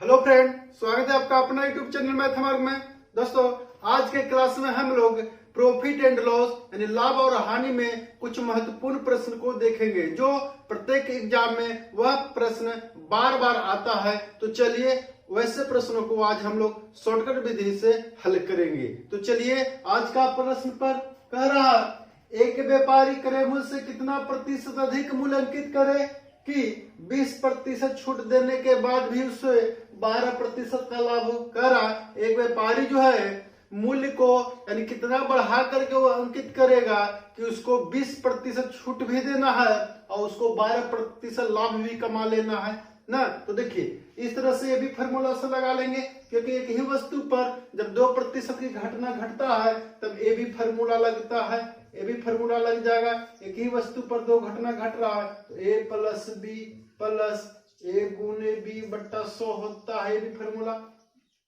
Hello friend, स्वागत है आपका अपना यूट्यूब चैनल मैथमार्क में। दोस्तों, आज के क्लास में हम लोग प्रॉफिट एंड लॉस यानी लाभ और हानि में कुछ महत्वपूर्ण प्रश्न को देखेंगे जो प्रत्येक एग्जाम में वह प्रश्न बार बार आता है। तो चलिए वैसे प्रश्नों को आज हम लोग शॉर्टकट विधि से हल करेंगे। तो चलिए आज का प्रश्न पर कह रहा, एक व्यापारी क्रय मूल्य से कितना प्रतिशत अधिक मूल्य अंकित करे कि 20% छूट देने के बाद भी उसे 12% का लाभ हो। कह रहा एक व्यापारी जो है मूल्य को यानी कितना बढ़ा करके वो अंकित करेगा कि उसको 20% छूट भी देना है और उसको 12% लाभ भी कमा लेना है ना। तो देखिए इस तरह से ये भी फॉर्मूला से लगा लेंगे, क्योंकि एक ही वस्तु पर जब 2% की घटना घटता है तब ये भी फॉर्मूला लगता है, ये भी फॉर्मूला लग जाएगा। एक ही वस्तु पर 2 घटना घट रहा है तो a plus B plus a गुने बी बट्टा 100 होता है, ये भी फॉर्मूला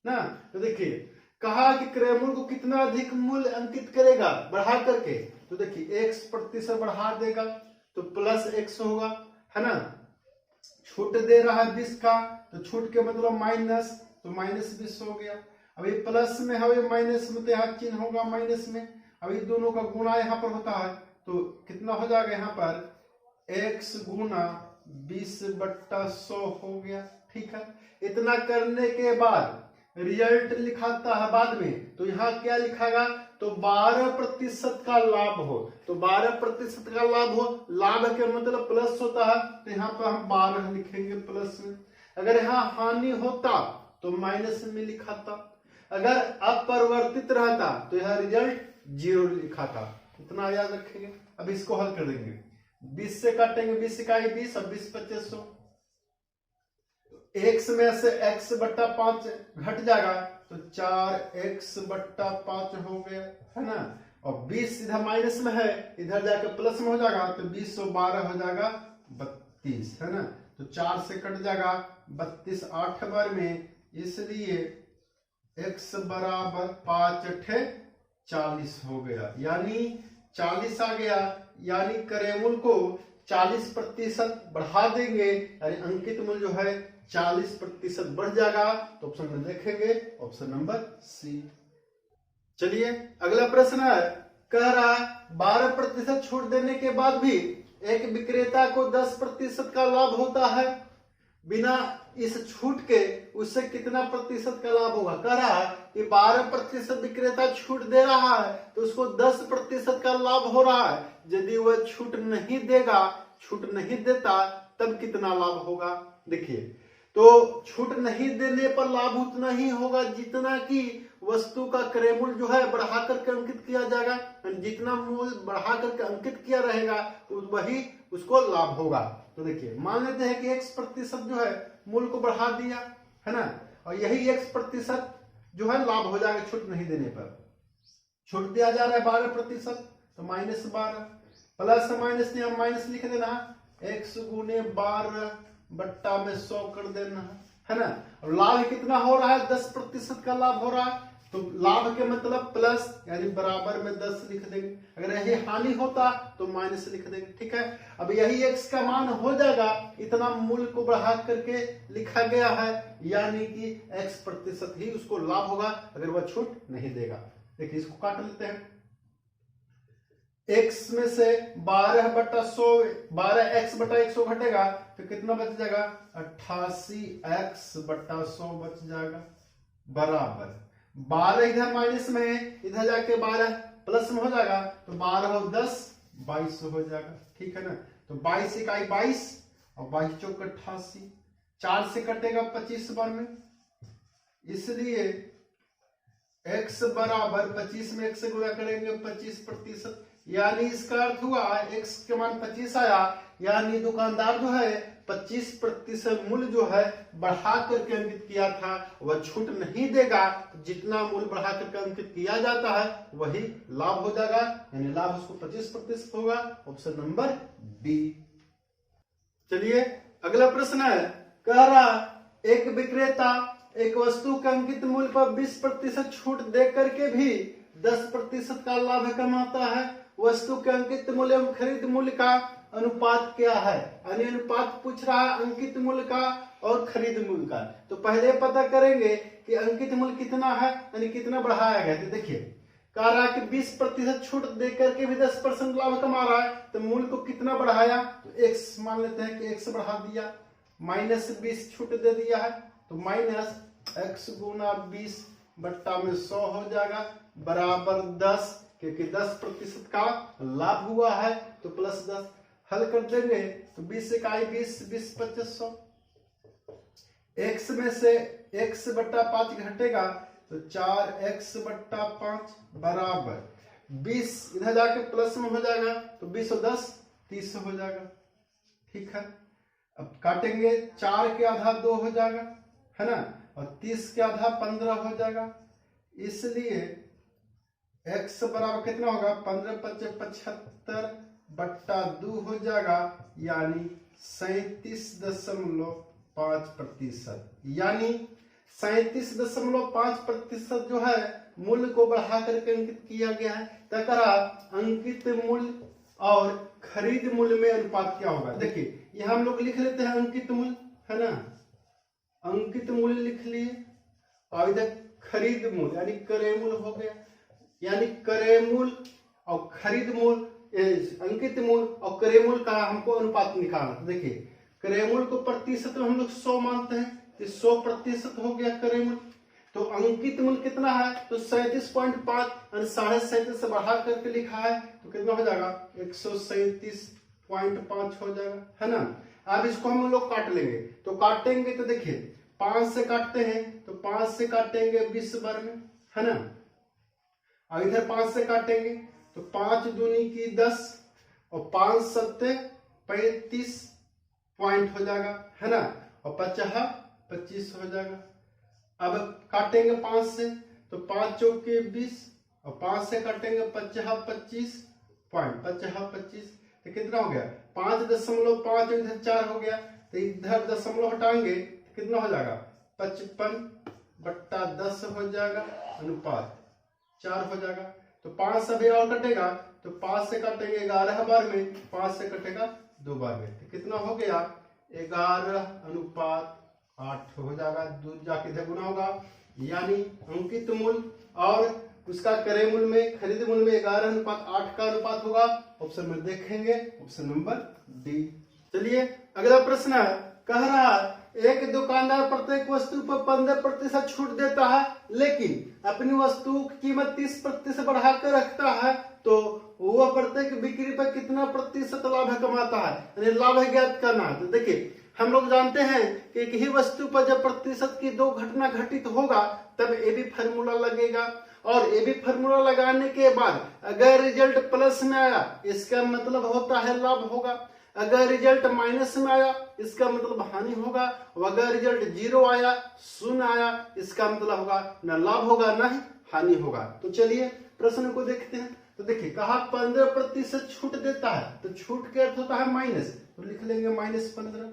ना। तो देखिए कहा कि क्रय मूल्य को कितना अधिक मूल्य अंकित करेगा बढ़ा करके, तो देखिए x% बढ़ा देगा तो प्लस x होगा, है ना। छूट दे रहा है 20 का तो छूट के मतलब माइनस, तो माइनस 20 हो गया। अब ये प्लस में है, माइनस में तो यहाँ चिन्ह होगा माइनस में। अब इन दोनों का गुणा यहाँ पर होता है तो कितना हो जाएगा, यहाँ पर x गुना 20/100 हो गया। ठीक है, इतना करने के बाद रिजल्ट लिखाता है बाद में, तो यहाँ क्या लिखागा, तो 12% का लाभ हो, तो 12% का लाभ हो। लाभ के मतलब प्लस होता है तो यहाँ पर हम 12 लिखेंगे प्लस में। अगर यहाँ हानि होता तो माइनस में लिखाता, अगर अपरिवर्तित रहता तो यह रिजल्ट 0 लिखा था। इतना याद रखेंगे। अब इसको हल कर देंगे, 20 से काटेंगे, 20 इकाई 20 और 20 2500, x में से x बट्टा 5 घट जाएगा तो 4x/5 हो गया, है ना। और 20 इधर माइनस में है, इधर जाकर प्लस में हो जाएगा तो 20 और 12 हो जाएगा 32, है ना। तो 4 से कट जाएगा 32 8 बार में, इसलिए x बराबर 5 40 हो गया, यानी 40 आ गया। यानी क्रय मूल्य को 40% बढ़ा देंगे, यानी अंकित मूल्य जो है 40% बढ़ जाएगा। तो ऑप्शन में देखेंगे ऑप्शन नंबर सी। चलिए अगला प्रश्न है, कह रहा है 12% छूट देने के बाद भी एक विक्रेता को 10% का लाभ होता है, बिना इस छूट के उससे कितना प्रतिशत का लाभ होगा। कह रहा है कि 12% विक्रेता छूट दे रहा है तो उसको 10% का लाभ हो रहा है। यदि वह छूट नहीं देगा, छूट नहीं देता तब कितना लाभ होगा। देखिए तो छूट नहीं देने पर लाभ उतना ही होगा जितना कि वस्तु का क्रय मूल्य जो है बढ़ा करके अंकित किया जाएगा। जितना मूल्य बढ़ा करके अंकित किया रहेगा वही उसको लाभ होगा। तो देखिए मान लेते हैं कि x% जो है मूल्य को बढ़ा दिया, है ना, और यही x% जो है लाभ हो जाएगा छूट नहीं देने पर। छूट दिया जा रहा है 12% तो -12, प्लस माइनस हम माइनस लिख देना, x गुने 12 बट्टा में 100 कर देना, है ना। और लाभ कितना हो रहा है, 10% का लाभ हो रहा है, तो लाभ के मतलब प्लस यानी बराबर में 10 लिख देंगे। अगर यही हानि होता तो माइनस लिख देंगे। ठीक है, अब यही x का मान हो जाएगा, इतना मूल्य को बढ़ा करके लिखा गया है, यानी कि x% ही उसको लाभ होगा अगर वह छूट नहीं देगा। देखिए इसको काट लेते हैं, x में से 12/100 12x/100 घटेगा तो कितना बच जाएगा, 88x/100 बच जाएगा, बराबर 12 इधर माइनस में, इधर जाके 12 प्लस में हो जाएगा तो 12 और 10 22 हो जाएगा। ठीक है ना। तो 22 इकाई 22 और 22 चौक 88, 4 से कटेगा 25 बार में, इसलिए x बराबर 25 में 1 से गुणा करेंगे 25%, यानी इसका अर्थ हुआ x के मान 25 आया, यानी दुकानदार जो है 25% मूल्य जो है बढ़ा करके अंकित किया था वह छूट नहीं देगा। जितना मूल्य बढ़ा करके अंकित किया जाता है वही लाभ हो जाएगा, यानी लाभ उसको 25% होगा। Option number D. चलिए अगला प्रश्न है, कह रहा एक विक्रेता एक वस्तु के अंकित मूल्य पर 20% छूट दे करके भी 10% का लाभ कमाता है। वस्तु के अंकित मूल्य एवं खरीद मूल्य का अनुपात क्या है, यानी अनुपात पूछ रहा है अंकित मूल्य का और खरीद मूल्य का। तो पहले पता करेंगे कि अंकित मूल्य कितना है, यानी कितना बढ़ाया गया। तो देखिए कह रहा है कि 20% छूट देकर के भी 10% लाभ कमा रहा है, तो मूल्य को कितना बढ़ाया, तो x मान लेते हैं कि x बढ़ा दिया, -20 छूट दे दिया है, तो -x गुना 20 बट्टा में 100 हो जाएगा बराबर 10, क्योंकि 10% का लाभ हुआ है तो +10। हल कर देंगे तो 20 इकाई 20, 20 2500, x में से x बट्टा 5 घटेगा तो 4x बट्टा 5 बराबर 20, इधर जाके प्लस में हो जाएगा तो 20 और 10 30 हो जाएगा। ठीक है, अब काटेंगे, 4 के आधा 2 हो जाएगा, है ना, और 30 के आधा 15 हो जाएगा। इसलिए x बराबर कितना होगा, 15 × 5 = 75 बट्टा 2 हो जाएगा, यानी 37.5%, यानी 37.5% जो है मूल्य को बढ़ा करके अंकित किया गया है। तकरा अंकित मूल्य और खरीद मूल्य में अनुपात क्या होगा। देखिए ये हम लोग लिख लेते हैं अंकित मूल्य, है ना, अंकित मूल्य लिख लिए, और इधर खरीद मूल्य यानी क्रय मूल्य हो गया, यानी क्रय मूल्य और खरीद मूल्य, अंकित मूल्य और क्रय मूल्य का हमको अनुपात निकालना। देखिए क्रय मूल्य को प्रतिशत में हम लोग 100 मानते हैं, तो 100% हो गया क्रय मूल्य। तो अंकित मूल्य कितना है, तो 37.5, यानी 37.5 से बढ़ा करके लिखा है, तो कितना हो जाएगा, 137.5 हो जाएगा, है ना। अब इसको हम लोग काट लेंगे, तो काटेंगे तो देखिए 5 से काटते हैं, तो 5 से काटेंगे 20 बार में, है ना, और इधर 5 से काटेंगे तो 5 दूनी की 10 और 5 सत्ते 35 पॉइंट हो जाएगा, है ना, और 50 25 हो जाएगा। अब काटेंगे 5 से, तो 5 चौके 20 और 5 से काटेंगे 50 25 पॉइंट, 50 25, तो कितना हो गया, 5.5 इधर 4 हो गया, तो इधर दशमलव हटाएंगे तो कितना हो जाएगा, 55 बट्टा 10 हो जाएगा, अनुपात 4 हो जाएगा। तो 5 से भी और कटेगा, तो 5 से काटेंगे 11 बार में, 5 से कटेगा 2 बार में, तो कितना हो गया, 11:8 हो जाएगा, दूर जाके इधर गुना होगा, यानी अंकित मूल्य और उसका क्रय मूल्य में, खरीद मूल्य में 11:8 का अनुपात होगा। ऑप्शन में देखेंगे, ऑप्शन नंबर डी। चलिए अगला प्रश्न है, कह रहा है एक दुकानदार प्रत्येक वस्तु पर 15% छूट देता है, लेकिन अपनी वस्तु की कीमत 30% बढ़ाकर रखता है, तो वह प्रत्येक बिक्री पर कितना प्रतिशत लाभ कमाता है, यानी लाभ ज्ञात करना है। तो देखिए हम लोग जानते हैं कि एक ही वस्तु पर जब प्रतिशत की 2 घटना घटित होगा तब ए बी फार्मूला लगेगा, और ए बी फार्मूला लगाने के बाद अगर रिजल्ट प्लस में आया इसका मतलब होता है लाभ होगा, अगर रिजल्ट माइनस में आया इसका मतलब हानि होगा, और अगर रिजल्ट 0 आया, 0 आया, इसका मतलब होगा न लाभ होगा न ही हानि होगा। तो चलिए प्रश्न को देखते हैं। तो देखिए कहा 15% छूट देता है, तो छूट के अर्थ होता है माइनस, तो लिख लेंगे -15।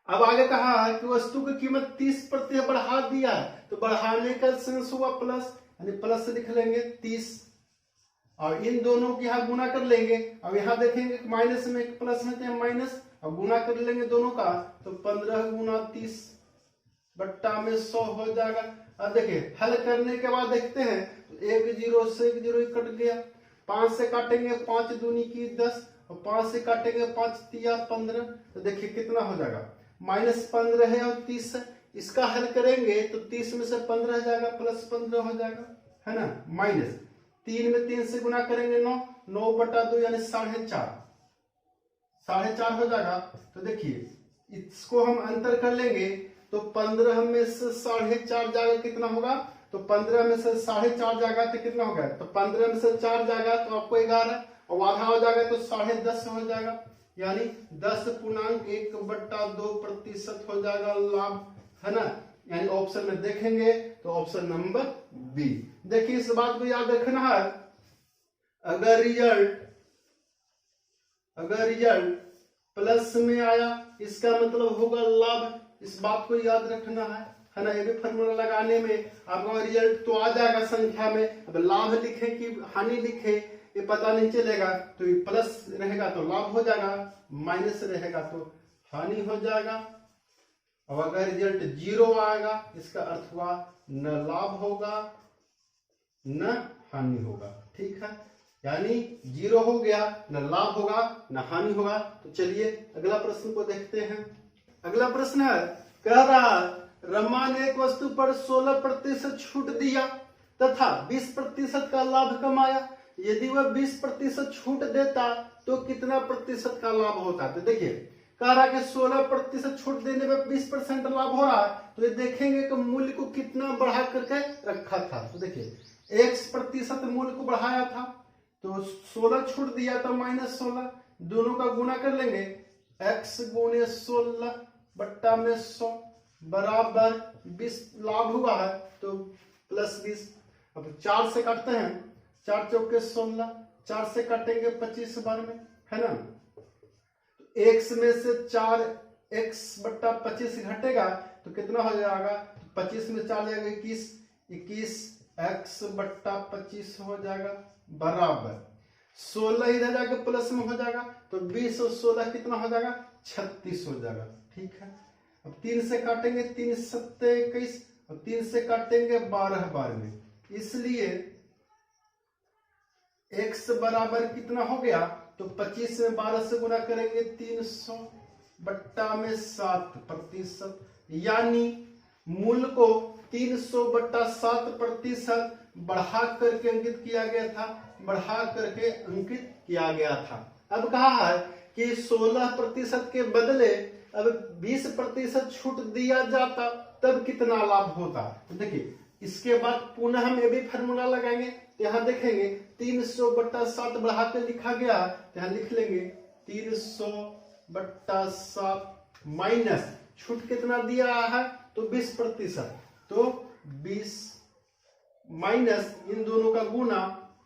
अब आगे कहा है कि वस्तु की कीमत 30% बढ़ा दिया है, तो बढ़ाने का सेंस हुआ प्लस, यानी प्लस लिख लेंगे 30, और इन दोनों की यहाँ गुना कर लेंगे। अब यहाँ देखेंगे माइनस में एक प्लस में तो माइनस, अब गुना कर लेंगे दोनों का, तो 15 गुना 30 बट्टा में 100 हो जाएगा। अब देखिए हल करने के बाद देखते हैं, तो 1 0 से 1 0 कट गया, 5 से काटेंगे 5 दूनी की 10 और 5 से काटेंगे 5 तिया 15, तो देखिए कितना हो जाएगा, -15 है और 30 है। इसका हल करेंगे तो 30 में से 15 जाएगा, +15 हो जाएगा, है ना, माइनस 3 में 3 से गुना करेंगे 9, 9 बटा 2 यानी 4.5 हो जाएगा। तो देखिए इसको हम अंतर कर लेंगे, तो 15 में से 4.5 जाएगा, कितना होगा, तो 15 में से 4.5 जाएगा तो कितना हो गया, तो 15 में से 4 जाएगा तो आपको 11, और आधा हो जाएगा तो 10.5 हो जाएगा, यानी 10.1/2% हो जाएगा लाभ, है ना, यानी ऑप्शन में देखेंगे तो ऑप्शन नंबर बी। देखिए इस बात को याद रखना है, अगर रिजल्ट प्लस में आया इसका मतलब होगा लाभ, इस बात को याद रखना है ना। ये भी फार्मूला लगाने में आपका रिजल्ट तो आ जाएगा संख्या में, अब लाभ लिखे कि हानि लिखे ये पता नहीं चलेगा, तो ये प्लस रहेगा तो लाभ हो जाएगा, माइनस रहेगा तो हानि हो जाएगा। अब अगर रिजल्ट 0 आएगा इसका अर्थ हुआ न लाभ होगा न हानि होगा। ठीक है, यानी 0 हो गया, न लाभ होगा न हानि होगा। तो चलिए अगला प्रश्न को देखते हैं। अगला प्रश्न है, कह रहा रमा ने एक वस्तु पर 16% छूट दिया तथा 20% का लाभ कमाया। यदि वह 20% छूट देता तो कितना प्रतिशत का लाभ होता? तो देखिए कह रहा कि 16% छूट देने में 20% लाभ हो रहा है, तो ये देखेंगे कि मूल्य को कितना बढ़ा करके रखा था। तो देखिए X% मूल्य को बढ़ाया था, तो 16 छूट दिया तो -16, दोनों का गुणा कर लेंगे, X गुणे 16 बट्टा में 100 बराबर 20 लाभ हुआ है तो +20। अब 4 से काटते हैं, 4 चौके 16, 4 से काटेंगे 25 बार में, है ना। x में से 4x बट्टा 25 घटेगा तो कितना हो जाएगा? 25 में 4 जाएगा 21 x बट्टा 25 हो जाएगा बराबर 16 इधर जाके प्लस में हो जाएगा तो 20 और 16 कितना हो जाएगा? 36 हो जाएगा। ठीक है, अब 3 से काटेंगे, 3 7 21 और 3 से काटेंगे 12 बार में, इसलिए x बराबर कितना हो गया? तो 25 में 12 से गुना करेंगे 300 बट्टा में 7%, यानी मूल्य को 300 बट्टा 7% बढ़ा करके अंकित किया गया था, बढ़ा करके अंकित किया गया था। अब कहा है कि 16% के बदले अब 20% छूट दिया जाता तब कितना लाभ होता? तो देखिए इसके बाद पुनः हम ये भी फार्मूला लगाएंगे। यहाँ देखेंगे 300 बट्टा 7 बढ़ा कर लिखा गया, यहाँ लिख लेंगे 300 बट्टा 7 माइनस छूट कितना दिया है? तो 20%, तो 20 माइनस इन दोनों का गुना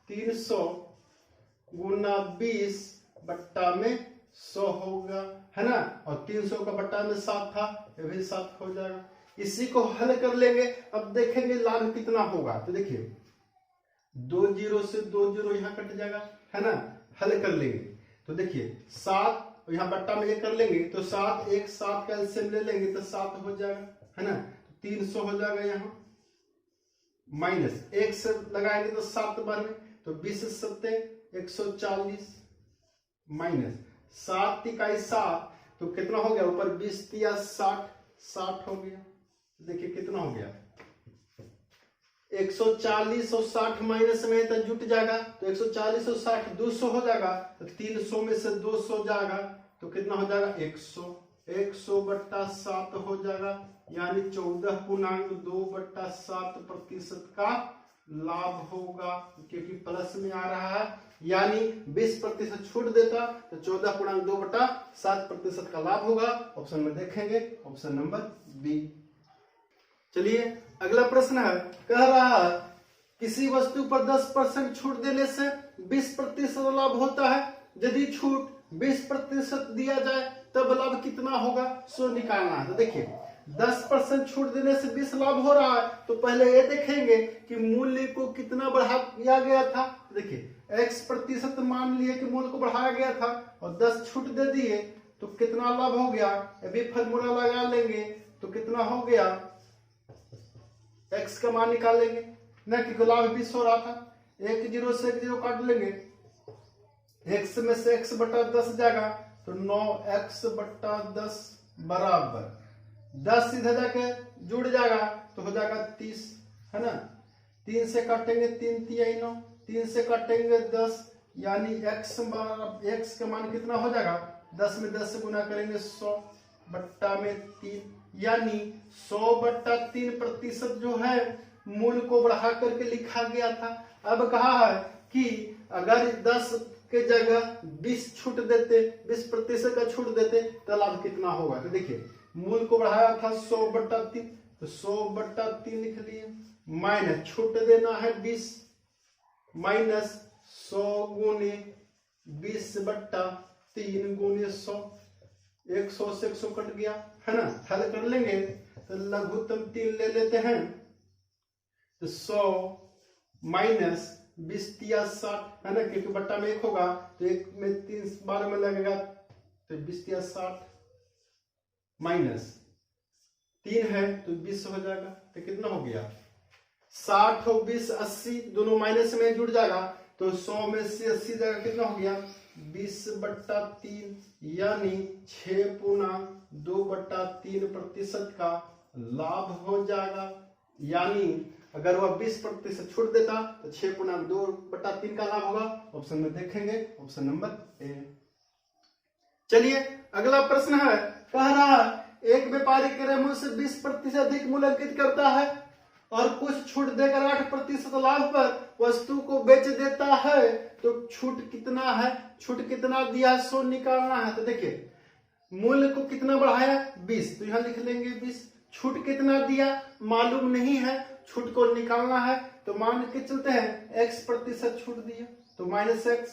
300 गुना 20 बट्टा में 100 होगा, है ना। और 300 का बट्टा में 7 था, ये भी 7 हो जाएगा। इसी को हल कर लेंगे, अब देखेंगे लाभ कितना होगा। तो देखिए 2 0 से 2 0 यहाँ कट जाएगा, है ना। हल कर लेंगे तो देखिए 7 यहाँ बट्टा में 1 कर लेंगे तो 7 1 7 का एलसीएम ले लेंगे तो 7 हो जाएगा, है ना। 300 हो जाएगा यहाँ माइनस 1 से लगाएंगे तो 7 बार में तो 20 7 140 माइनस 7 इकाई 7 तो कितना हो गया? ऊपर 20 तिया 60 हो गया। देखिए कितना हो गया? 140 और 60 माइनस में तो जुट जाएगा तो 140 और 60 200 हो जाएगा, तो 300 में से 200 जाएगा तो कितना हो जाएगा? 100 बट्टा 7 हो जाएगा, यानी 14.2/7% का लाभ होगा, क्योंकि प्लस में आ रहा है, यानी 20% छूट देता तो 14.2/7% का लाभ होगा। ऑप्शन में देखेंगे, ऑप्शन नंबर बी। चलिए अगला प्रश्न है, कह रहा है किसी वस्तु पर 10% छूट देने से 20% लाभ होता है। यदि छूट 20% दिया जाए तब लाभ कितना होगा, सो निकालना है। तो देखिए 10% छूट देने से 20 लाभ हो रहा है, तो पहले ये देखेंगे कि मूल्य को कितना बढ़ा दिया गया था। देखिए x% मान लिए कि मूल्य को बढ़ाया गया था और 10 छूट दे दिए तो कितना लाभ हो गया, अभी फॉर्मूला लगा लेंगे तो कितना हो गया, x का मान निकालेंगे ना, कि लाभ 20 हो रहा था। 1 0 से 1 0 काट लेंगे, x में से x बटा 10 जाएगा तो 9x बटा 10 बराबर 10 इधर जाके जुड़ जाएगा तो हो जाएगा 30, है ना। 3 से काटेंगे 3 तिहाई 9, 3 से काटेंगे 10, यानी x का मान कितना हो जाएगा, 10 में 10 से गुना करेंगे 100 बट्टा में 3, यानी 100/3% जो है मूल्य को बढ़ा करके लिखा गया था। अब कहा है कि अगर 10 के जगह 20 छूट देते, 20% का छूट देते तो लाभ कितना होगा। तो देखिए मूल्य को बढ़ाया था 100/3 तो 100/3 लिख लिए, माइनस छूट देना है 20 माइनस 100 गुने 20/3 गुने 100, 100 से 100 कट गया, है ना। हल कर लेंगे तो लघुत्तम 3 ले लेते हैं तो 100 माइनस 20 तिया 60, है ना, क्योंकि बट्टा में 1 होगा तो 1 में 3 बार में लगेगा तो 20 तिया 60 माइनस 3 है तो 20 हो जाएगा। तो कितना हो गया 60 और 20 80 दोनों माइनस में जुड़ जाएगा तो 100 में से 80 जाएगा कितना हो गया 20/3 यानी 6/2/3% का लाभ हो जाएगा। यानी अगर वह 20% छूट देता तो 6/2/3 का लाभ होगा। ऑप्शन में देखेंगे ऑप्शन नंबर ए। चलिए अगला प्रश्न है, कह रहा एक व्यापारी क्रय मूल्य से 20% अधिक मूल्य अंकित करता है और कुछ छूट देकर 8% लाभ पर वस्तु को बेच देता है तो छूट कितना है, छूट कितना दिया सो निकालना है। तो देखिए मूल्य को कितना बढ़ाया 20 तो यहां लिख लेंगे 20। छूट कितना दिया मालूम नहीं है, छूट को निकालना है तो मान के चलते हैं x% छूट दिया तो -x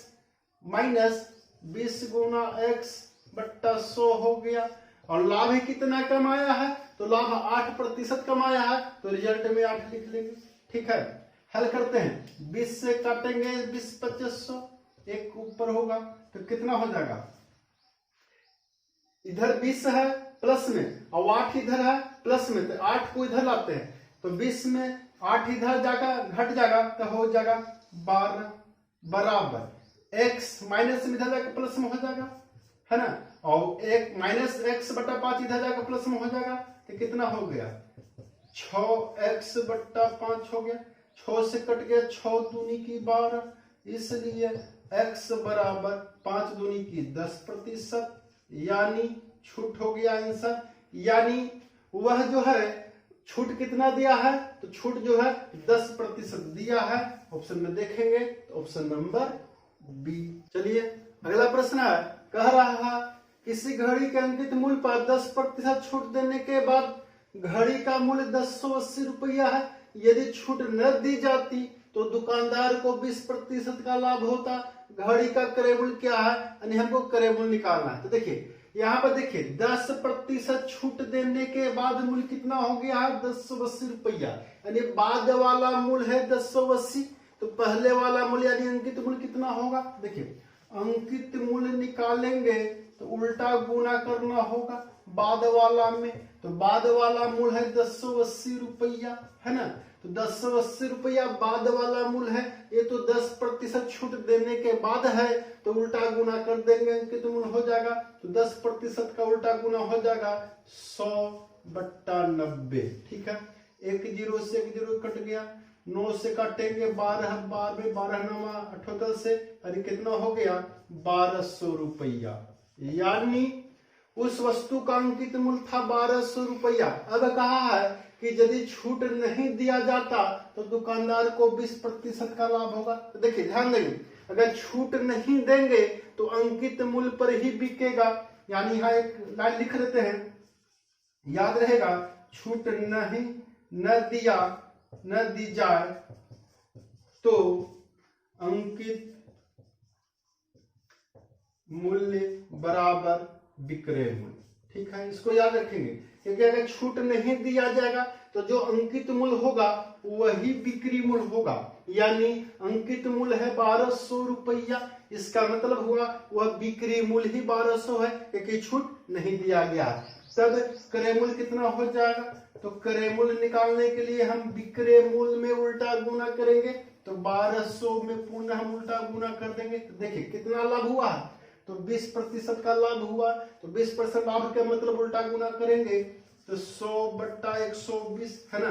माइनस 20 गुना x/100 हो गया। और लाभ ही कितना कमाया है तो लाभ 8% कमाया है तो रिजल्ट में 8 लिख लेंगे। ठीक है, हल करते हैं 20 से काटेंगे 20/2500 एक ऊपर होगा तो कितना हो जाएगा, इधर 20 है प्लस में और 8 इधर है प्लस में, तो 8 को इधर लाते हैं तो 20 में 8 इधर जाएगा घट जाएगा तो हो जाएगा 12 बराबर x माइनस में इधर जाकर प्लस में हो जाएगा है ना, और एक -x/5 इधर जाकर प्लस में हो जाएगा तो कितना हो गया 6x/5 हो गया। 6 से कट गया 6 दूनी की 12 इसलिए x बराबर 5 दूनी की 10% यानी छूट हो गया आंसर। यानी वह जो है छूट कितना दिया है तो छूट जो है 10% दिया है। ऑप्शन में देखेंगे तो ऑप्शन नंबर बी। चलिए अगला प्रश्न है, कह रहा है किसी घड़ी के अंकित मूल्य पर 10% छूट देने के बाद घड़ी का मूल्य 1080 रुपया है। यदि छूट न दी जाती तो दुकानदार को 20% का लाभ होता। घड़ी का क्रय मूल्य क्या है यानी हमको क्रय मूल्य निकालना है। तो देखिए यहाँ पर देखिए 10% छूट देने के बाद मूल्य कितना हो गया है 1080 रुपया, यानी बाद वाला मूल्य है 1080 तो पहले वाला मूल्य यानी अंकित मूल्य कितना होगा। देखिए अंकित मूल्य निकालेंगे तो उल्टा गुना करना होगा बाद वाला में, तो बाद वाला मूल्य है 1080 रुपया है ना, तो 1080 रुपया बाद वाला मूल्य है। ये तो 10% छूट देने के बाद है तो उल्टा गुना कर देंगे अंकित मूल्य हो जाएगा तो 10% का उल्टा गुना हो जाएगा 100/90। ठीक है, 1 0 से 1 0 कट गया, 9 से काटेंगे 12 12 12 9 78 से यानी कितना हो गया 1200 रुपया। यानी उस वस्तु का अंकित मूल्य था 1200 रुपया। अब कहा है कि यदि छूट नहीं दिया जाता तो दुकानदार को 20% का लाभ होगा। तो देखिए ध्यान देंगे अगर छूट नहीं देंगे तो अंकित मूल्य पर ही बिकेगा। यानी यहाँ एक लाइन लिख लेते हैं, याद रहेगा छूट नहीं न दी जाए तो अंकित मूल्य बराबर विक्रय मूल्य। ठीक है, इसको याद रखेंगे क्योंकि अगर छूट नहीं दिया जाएगा तो जो अंकित मूल्य होगा वही बिक्री मूल्य होगा। यानी अंकित मूल्य है 1200 रुपया, इसका मतलब हुआ वह बिक्री मूल्य ही 1200 है क्योंकि छूट नहीं दिया गया। तब क्रय मूल्य कितना हो जाएगा तो क्रय मूल्य निकालने के लिए हम विक्रय मूल्य में उल्टा गुना करेंगे तो 1200 में पुनः हम उल्टा गुना कर देंगे। तो देखिए कितना लाभ हुआ तो 20% का लाभ हुआ, तो 20% लाभ का मतलब उल्टा गुना करेंगे तो 100/120 है ना,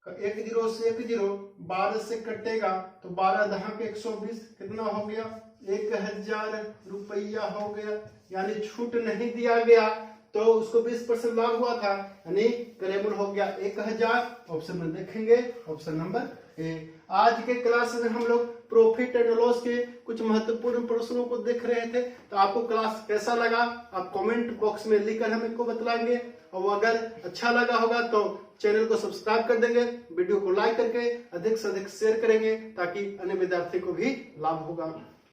1 0 से 1 0 12 से कटेगा तो 12 10 के 120 कितना हो गया 1000 रुपया हो गया। यानी छूट नहीं दिया गया तो उसको 20% लाभ हुआ था यानी क्रय मूल्य हो गया 1000। ऑप्शन में देखेंगे ऑप्शन नंबर ए। आज के क्लास में हम लोग प्रॉफिट एंड लॉस के कुछ महत्वपूर्ण प्रश्नों को देख रहे थे। तो आपको क्लास कैसा लगा आप कमेंट बॉक्स में लिखकर हमें को बतलाएंगे, और अगर अच्छा लगा होगा तो चैनल को सब्सक्राइब कर देंगे, वीडियो को लाइक करके अधिक से अधिक शेयर करेंगे ताकि अन्य विद्यार्थी को भी लाभ होगा।